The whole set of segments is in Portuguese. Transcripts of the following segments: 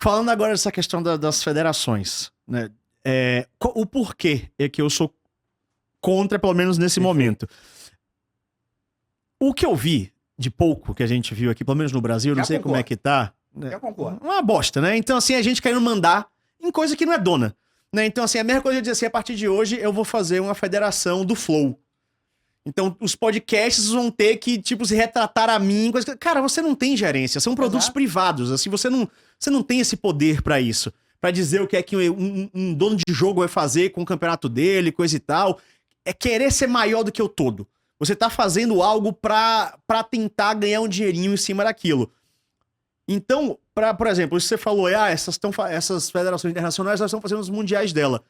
falando agora dessa questão das federações, né? O porquê é que eu sou contra, pelo menos nesse momento. O que eu vi de pouco que a gente viu aqui, pelo menos no Brasil, eu não sei como é que tá. Eu concordo. Uma bosta, né? Então, assim, a gente querendo mandar em coisa que não é dona. Né? Então, assim, a mesma coisa de dizer assim, a partir de hoje eu vou fazer uma federação do Flow. Então, os podcasts vão ter que, tipo, se retratar a mim. Cara, você não tem gerência, são produtos privados. Assim, você não tem esse poder pra isso. Pra dizer o que é que um dono de jogo vai fazer com o campeonato dele, coisa e tal. É querer ser maior do que o todo. Você tá fazendo algo pra tentar ganhar um dinheirinho em cima daquilo. Então, por exemplo, isso que você falou, essas federações internacionais elas estão fazendo os mundiais dela.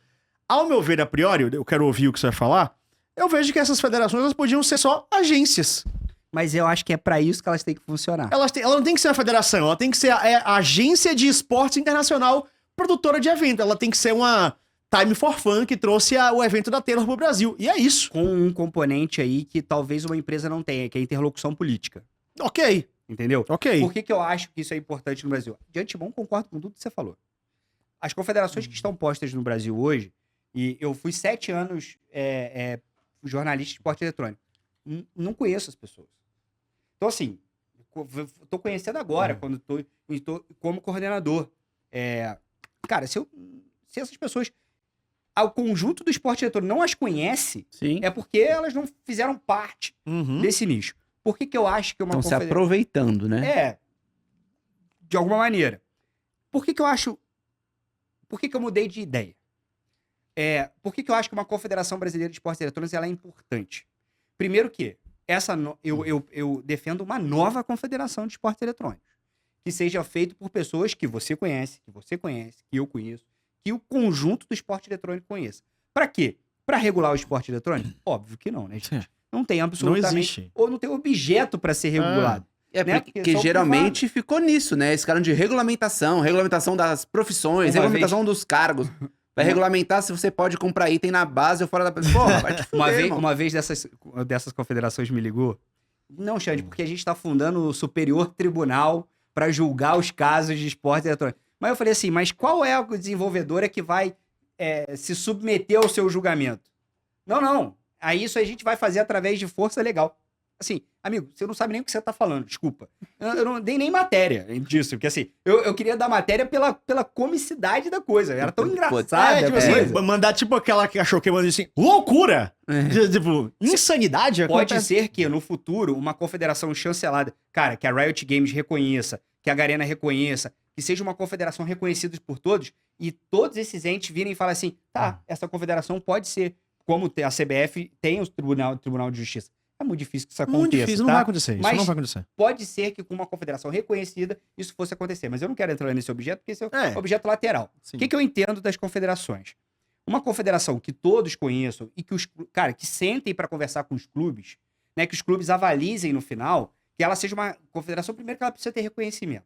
Ao meu ver, a priori, eu quero ouvir o que você vai falar, eu vejo que essas federações elas podiam ser só agências. Mas eu acho que é pra isso que elas têm que funcionar. Ela não tem que ser uma federação, ela tem que ser a agência de esportes internacional produtora de evento. Ela tem que ser uma Time for Fun que trouxe o evento da Taylor pro Brasil. E é isso. Com um componente aí que talvez uma empresa não tenha, que é a interlocução política. Ok. Entendeu? Ok. Por que eu acho que isso é importante no Brasil? De antemão, concordo com tudo que você falou. As confederações que estão postas no Brasil hoje, e eu fui 7 anos jornalista de esporte eletrônico, não conheço as pessoas. Então, assim, tô conhecendo agora, quando tô como coordenador. Cara, se essas pessoas, ao conjunto do esporte eletrônico não as conhece, é porque elas não fizeram parte desse nicho. Por que eu acho que uma confederação... Estão se aproveitando, né? De alguma maneira. Por que eu mudei de ideia? Por que eu acho que uma Confederação Brasileira de Esportes Eletrônicos ela é importante? Primeiro que eu defendo uma nova confederação de esportes eletrônicos. Que seja feito por pessoas que você conhece, que eu conheço, que o conjunto do esporte eletrônico conheça. Pra quê? Pra regular o esporte eletrônico? Óbvio que não, né, gente? Não tem absolutamente... Não existe. Ou não tem objeto pra ser regulado. Né? Porque geralmente ficou nisso, né? Esse cara de regulamentação das profissões, regulamentação dos cargos. Vai regulamentar se você pode comprar item na base ou fora da... Porra, vai te fuder, uma vez dessas confederações me ligou. Não, Xande, porque a gente tá fundando o Superior Tribunal pra julgar os casos de esporte eletrônico. Mas eu falei assim, mas qual é a desenvolvedora que vai se submeter ao seu julgamento? Não. Aí isso a gente vai fazer através de força legal. Assim, amigo, você não sabe nem o que você tá falando, desculpa. Eu não dei nem matéria disso, porque assim, eu queria dar matéria pela comicidade da coisa. Era tão engraçada. Mandar tipo aquela que achou que mandou assim, loucura! Tipo, insanidade. Pode ser que no futuro uma confederação chancelada, cara, que a Riot Games reconheça, que a Garena reconheça, que seja uma confederação reconhecida por todos, e todos esses entes virem e falem assim, essa confederação pode ser, como a CBF tem o Tribunal de Justiça. É muito difícil que isso aconteça. Muito difícil, não vai acontecer. Isso não vai acontecer. Pode ser que com uma confederação reconhecida isso fosse acontecer. Mas eu não quero entrar nesse objeto, porque esse é objeto lateral. O que eu entendo das confederações? Uma confederação que todos conheçam e que que sentem para conversar com os clubes, né, que os clubes avalizem no final, que ela seja uma confederação, primeiro que ela precisa ter reconhecimento.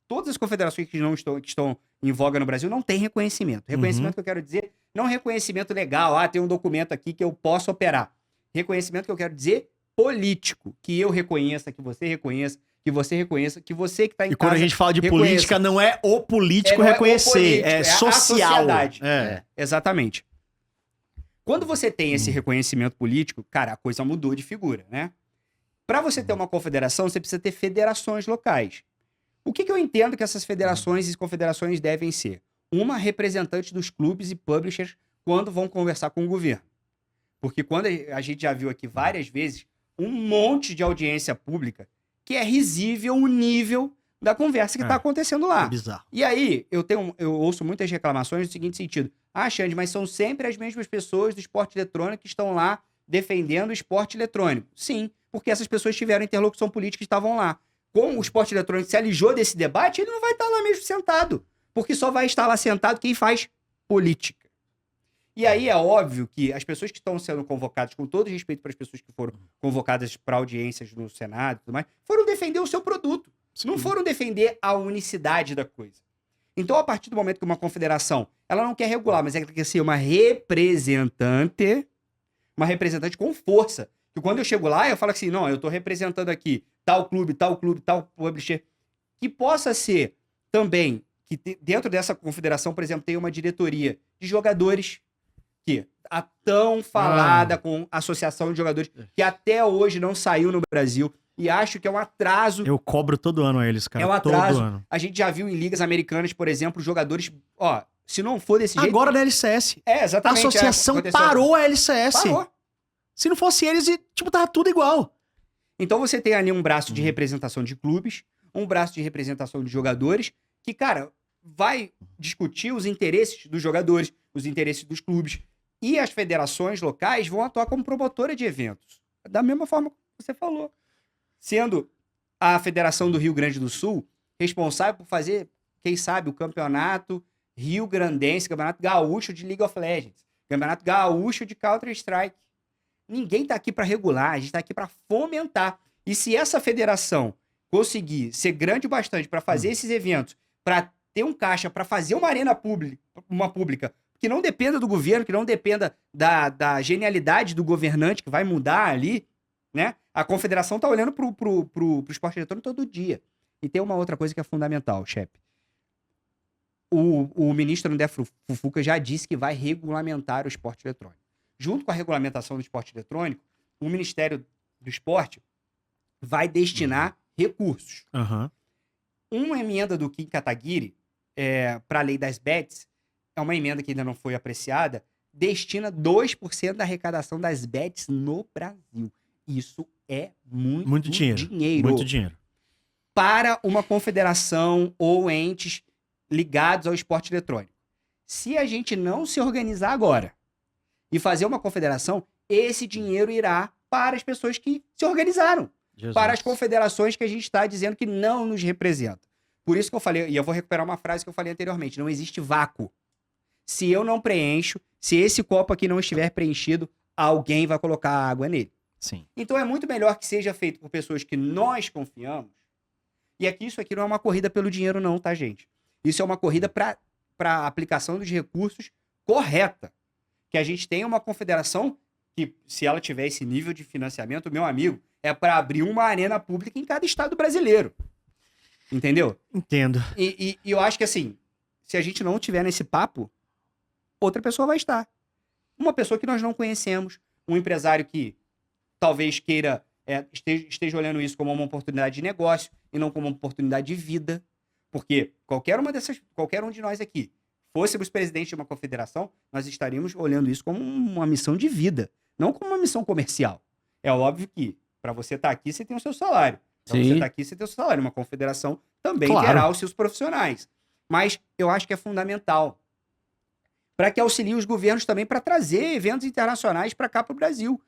Todas as confederações que estão em voga no Brasil não têm reconhecimento. Reconhecimento que eu quero dizer, não reconhecimento legal, tem um documento aqui que eu posso operar. Reconhecimento que eu quero dizer político. Que eu reconheça, que você reconheça, que você reconheça, que você que tá em casa... E quando a gente fala de política, não é o político reconhecer, é social. A sociedade. Exatamente. Quando você tem esse reconhecimento político, cara, a coisa mudou de figura, né? Para você ter uma confederação, você precisa ter federações locais. O que eu entendo que essas federações e confederações devem ser? Uma representante dos clubes e publishers quando vão conversar com o governo. Porque quando a gente já viu aqui várias vezes um monte de audiência pública que é risível o nível da conversa que está acontecendo lá. É bizarro. E aí, eu ouço muitas reclamações no seguinte sentido. Xande, mas são sempre as mesmas pessoas do esporte eletrônico que estão lá defendendo o esporte eletrônico. Sim, porque essas pessoas tiveram interlocução política e estavam lá. Como o esporte eletrônico se alijou desse debate, ele não vai estar lá mesmo sentado. Porque só vai estar lá sentado quem faz política. E aí é óbvio que as pessoas que estão sendo convocadas, com todo respeito para as pessoas que foram convocadas para audiências no Senado e tudo mais, foram defender o seu produto. Sim. Não foram defender a unicidade da coisa. Então, a partir do momento que uma confederação, ela não quer regular, mas ela quer ser uma representante com força. Que quando eu chego lá, eu falo assim, não, eu estou representando aqui tal clube, tal publisher, que possa ser também, que dentro dessa confederação, por exemplo, tem uma diretoria de jogadores, que a tão falada com associação de jogadores, que até hoje não saiu no Brasil, e acho que é um atraso. Eu cobro todo ano a eles, cara. É um atraso. Todo ano. A gente já viu em ligas americanas, por exemplo, jogadores, se não for desse jeito... Agora da LCS. A Exatamente. associação parou a LCS. Parou. Se não fosse eles, tava tudo igual. Então você tem ali um braço de representação de clubes, um braço de representação de jogadores, que, cara, vai discutir os interesses dos jogadores, os interesses dos clubes, e as federações locais vão atuar como promotora de eventos. Da mesma forma que você falou. Sendo a Federação do Rio Grande do Sul responsável por fazer, quem sabe, o campeonato rio-grandense, campeonato gaúcho de League of Legends, campeonato gaúcho de Counter-Strike. Ninguém tá aqui para regular, a gente tá aqui para fomentar. E se essa federação conseguir ser grande o bastante para fazer esses eventos, para ter um caixa, para fazer uma arena pública, que não dependa do governo, que não dependa da genialidade do governante que vai mudar ali, né? A confederação tá olhando pro esporte eletrônico todo dia. E tem uma outra coisa que é fundamental, chefe. O ministro André Fufuca já disse que vai regulamentar o esporte eletrônico. Junto com a regulamentação do esporte eletrônico, o Ministério do Esporte vai destinar recursos. Uma emenda do Kim Kataguiri para a lei das bets, é uma emenda que ainda não foi apreciada, destina 2% da arrecadação das bets no Brasil. Isso é muito dinheiro. Muito dinheiro. Para uma confederação ou entes ligados ao esporte eletrônico. Se a gente não se organizar agora e fazer uma confederação, esse dinheiro irá para as pessoas que se organizaram. Jesus. Para as confederações que a gente está dizendo que não nos representam. Por isso que eu falei, e eu vou recuperar uma frase que eu falei anteriormente, não existe vácuo. Se eu não preencho, se esse copo aqui não estiver preenchido, alguém vai colocar água nele. Sim. Então é muito melhor que seja feito por pessoas que nós confiamos. E aqui isso aqui não é uma corrida pelo dinheiro não, tá, gente? Isso é uma corrida para a aplicação dos recursos correta. Que a gente tenha uma confederação que, se ela tiver esse nível de financiamento, meu amigo, é para abrir uma arena pública em cada estado brasileiro. Entendeu? Entendo. E eu acho que, assim, se a gente não tiver nesse papo, outra pessoa vai estar. Uma pessoa que nós não conhecemos, um empresário que talvez queira, esteja olhando isso como uma oportunidade de negócio e não como uma oportunidade de vida. Porque qualquer um de nós aqui, fôssemos presidente de uma confederação, nós estaríamos olhando isso como uma missão de vida, não como uma missão comercial. É óbvio que, para você estar aqui, você tem o seu salário. Para você estar aqui, você tem o seu salário. Uma confederação também terá os seus profissionais. Mas eu acho que é fundamental para que auxilie os governos também para trazer eventos internacionais para cá, para o Brasil.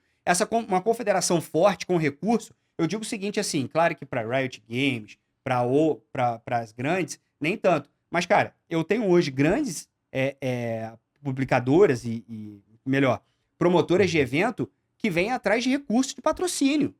Uma confederação forte, com recurso, eu digo o seguinte, assim, claro que para Riot Games, para as grandes, nem tanto. Mas, cara, eu tenho hoje grandes publicadoras melhor, promotoras de evento que vêm atrás de recursos de patrocínio.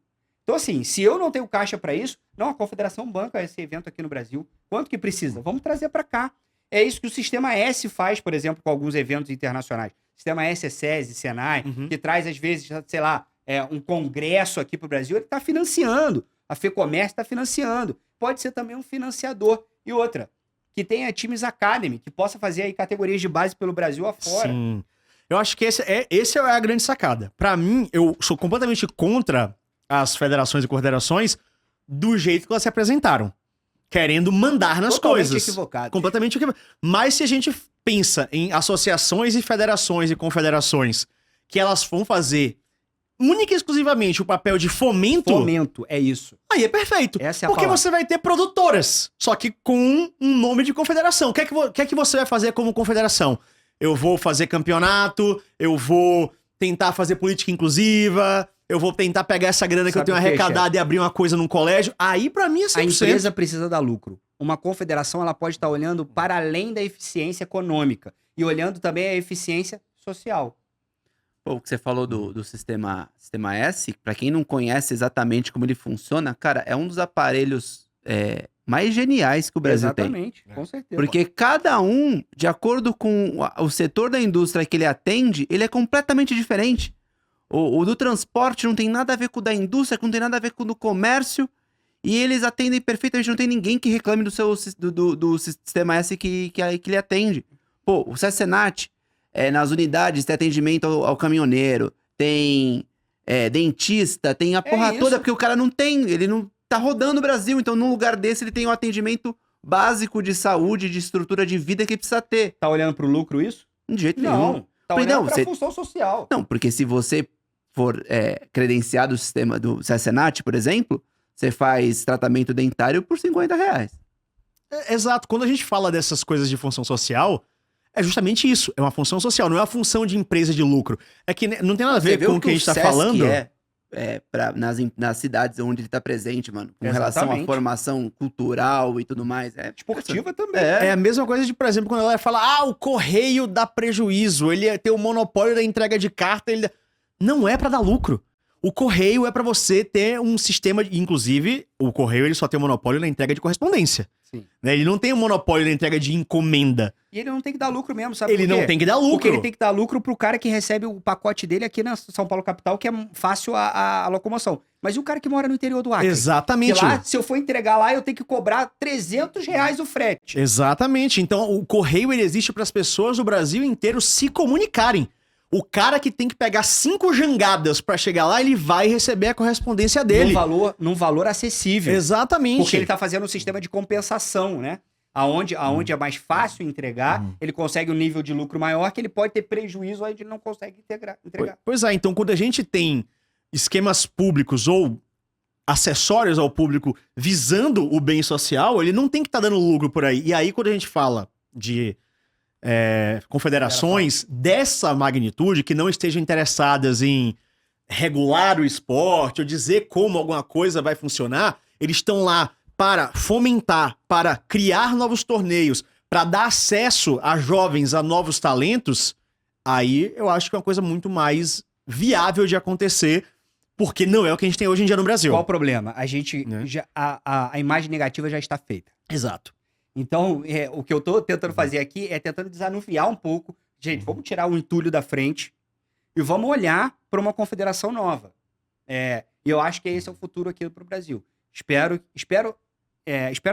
Então, assim, se eu não tenho caixa para isso, não, a confederação banca esse evento aqui no Brasil. Quanto que precisa? Vamos trazer para cá. É isso que o Sistema S faz, por exemplo, com alguns eventos internacionais. O Sistema S é SESI, Senai, que traz, às vezes, sei lá, um congresso aqui para o Brasil, ele está financiando. A FEComércio está financiando. Pode ser também um financiador. E outra, que tenha times academy, que possa fazer aí categorias de base pelo Brasil afora. Sim. Eu acho que essa é a grande sacada. Para mim, eu sou completamente contra as federações e coordenações do jeito que elas se apresentaram. Querendo mandar nas coisas. Completamente equivocado. Mas se a gente pensa em associações e federações e confederações que elas vão fazer única e exclusivamente o papel de fomento... Fomento, é isso. Aí é perfeito. Essa é a porque palavra. você vai ter produtoras, só que com um nome de confederação. O que é que você vai fazer como confederação? Eu vou fazer campeonato, eu vou tentar fazer política inclusiva, eu vou tentar pegar essa grana que eu tenho arrecadada e abrir uma coisa num colégio. Aí, pra mim, é 100%. A empresa precisa dar lucro. Uma confederação, ela pode estar olhando para além da eficiência econômica e olhando também a eficiência social. Pô, o que você falou do sistema S, pra quem não conhece exatamente como ele funciona, cara, é um dos aparelhos mais geniais que o Brasil tem. Exatamente, com certeza. Porque cada um, de acordo com o setor da indústria que ele atende, ele é completamente diferente. O do transporte não tem nada a ver com o da indústria, não tem nada a ver com o do comércio. E eles atendem perfeitamente, não tem ninguém que reclame do seu do sistema S que lhe atende. Pô, o Senat, nas unidades tem atendimento ao caminhoneiro, tem dentista, tem a porra isso. toda, porque o cara ele não tá rodando o Brasil, então num lugar desse ele tem um atendimento básico de saúde, de estrutura de vida que precisa ter. Tá olhando pro lucro isso? De jeito nenhum. Não, tá olhando Não, pra função social. Não, porque se você for credenciado do sistema do Senat, por exemplo, você faz tratamento dentário por R$50. Exato. Quando a gente fala dessas coisas de função social, é justamente isso. É uma função social, não é uma função de empresa de lucro. É que não tem nada a ver com o que a gente tá falando. Nas cidades onde ele tá presente, mano. Com relação à Exatamente. formação cultural e tudo mais. Esportiva também. É a mesma coisa de, por exemplo, quando ela fala, o correio dá prejuízo, ele tem o monopólio da entrega de carta, não é pra dar lucro. O correio é pra você ter um sistema, inclusive, o correio ele só tem o monopólio na entrega de correspondência. Sim. Né? Ele não tem o monopólio na entrega de encomenda. E ele não tem que dar lucro mesmo, sabe Ele por quê? não tem que dar lucro. Porque ele tem que dar lucro pro cara que recebe o pacote dele aqui na São Paulo capital, que é fácil a locomoção. Mas e o cara que mora no interior do Acre? Exatamente. E lá, se eu for entregar lá, eu tenho que cobrar R$300 o frete. Exatamente. Então, o correio ele existe para as pessoas do Brasil inteiro se comunicarem. O cara que tem que pegar 5 jangadas para chegar lá, ele vai receber a correspondência dele. Num valor acessível. Exatamente. Porque ele tá fazendo um sistema de compensação, né? Aonde é mais fácil entregar, ele consegue um nível de lucro maior, que ele pode ter prejuízo, aí ele não consegue entregar. Pois é, então quando a gente tem esquemas públicos ou acessórios ao público visando o bem social, ele não tem que estar dando lucro por aí. E aí quando a gente fala de confederações dessa magnitude que não estejam interessadas em regular o esporte ou dizer como alguma coisa vai funcionar, eles estão lá para fomentar, para criar novos torneios, para dar acesso a jovens, a novos talentos, aí eu acho que é uma coisa muito mais viável de acontecer, porque não é o que a gente tem hoje em dia no Brasil. Qual o problema? A gente a imagem negativa já está feita. Exato. Então, o que eu tô tentando fazer aqui é tentando desanuviar um pouco. Gente, vamos tirar o entulho da frente e vamos olhar para uma confederação nova. E eu acho que esse é o futuro aqui para o Brasil. Espero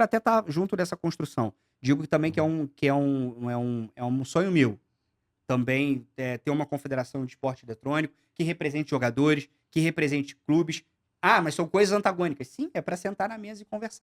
até estar junto dessa construção. Digo também que é um sonho meu. Também ter uma confederação de esporte eletrônico que represente jogadores, que represente clubes. Mas são coisas antagônicas. Sim, é para sentar na mesa e conversar.